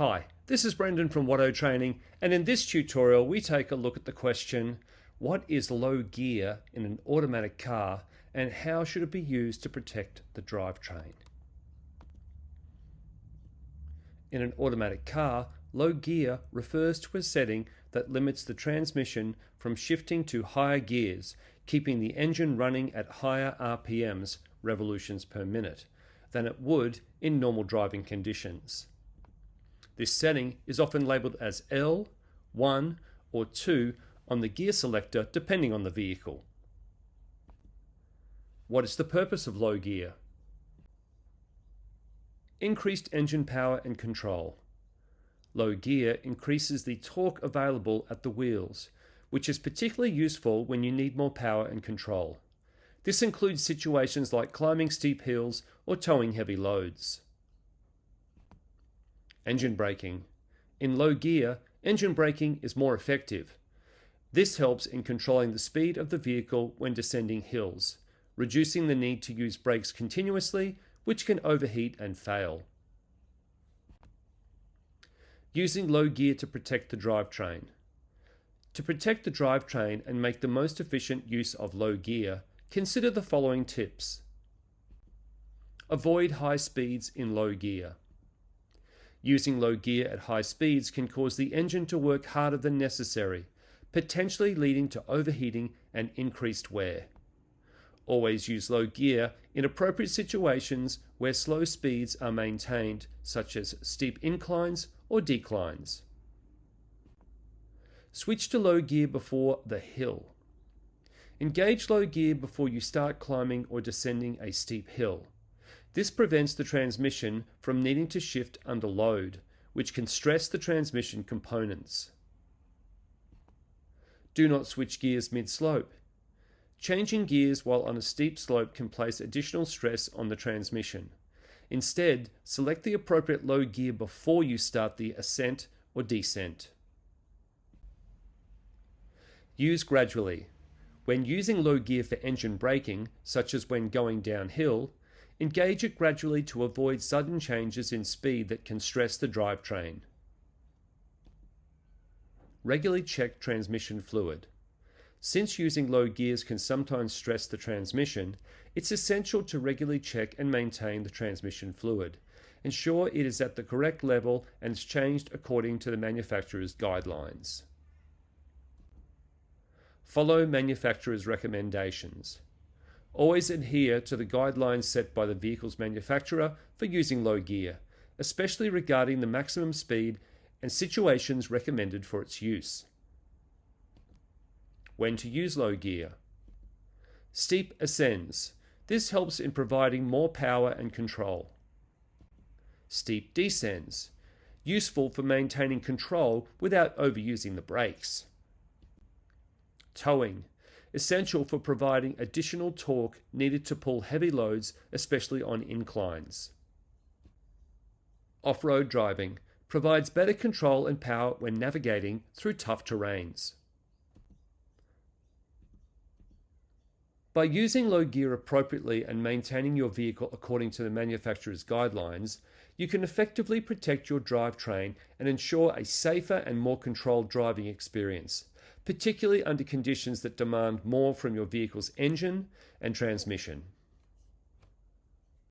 Hi, this is Brendan from Watto Training, and in this tutorial we take a look at the question, what is low gear in an automatic car and how should it be used to protect the drivetrain? In an automatic car, low gear refers to a setting that limits the transmission from shifting to higher gears, keeping the engine running at higher RPMs, revolutions per minute, than it would in normal driving conditions. This setting is often labelled as L, 1 or 2 on the gear selector depending on the vehicle. What is the purpose of low gear? Increased engine power and control. Low gear increases the torque available at the wheels, which is particularly useful when you need more power and control. This includes situations like climbing steep hills or towing heavy loads. Engine braking. In low gear, engine braking is more effective. This helps in controlling the speed of the vehicle when descending hills, reducing the need to use brakes continuously, which can overheat and fail. Using low gear to protect the drivetrain. To protect the drivetrain and make the most efficient use of low gear, consider the following tips. Avoid high speeds in low gear. Using low gear at high speeds can cause the engine to work harder than necessary, potentially leading to overheating and increased wear. Always use low gear in appropriate situations where slow speeds are maintained, such as steep inclines or declines. Switch to low gear before the hill. Engage low gear before you start climbing or descending a steep hill. This prevents the transmission from needing to shift under load, which can stress the transmission components. Do not switch gears mid-slope. Changing gears while on a steep slope can place additional stress on the transmission. Instead, select the appropriate low gear before you start the ascent or descent. Use gradually. When using low gear for engine braking, such as when going downhill, engage it gradually to avoid sudden changes in speed that can stress the drivetrain. Regularly check transmission fluid. Since using low gears can sometimes stress the transmission, it's essential to regularly check and maintain the transmission fluid. Ensure it is at the correct level and is changed according to the manufacturer's guidelines. Follow manufacturer's recommendations. Always adhere to the guidelines set by the vehicle's manufacturer for using low gear, especially regarding the maximum speed and situations recommended for its use. When to use low gear. Steep ascends. This helps in providing more power and control. Steep descends. Useful for maintaining control without overusing the brakes. Towing. Essential for providing additional torque needed to pull heavy loads, especially on inclines. Off-road driving provides better control and power when navigating through tough terrains. By using low gear appropriately and maintaining your vehicle according to the manufacturer's guidelines, you can effectively protect your drivetrain and ensure a safer and more controlled driving experience, particularly under conditions that demand more from your vehicle's engine and transmission.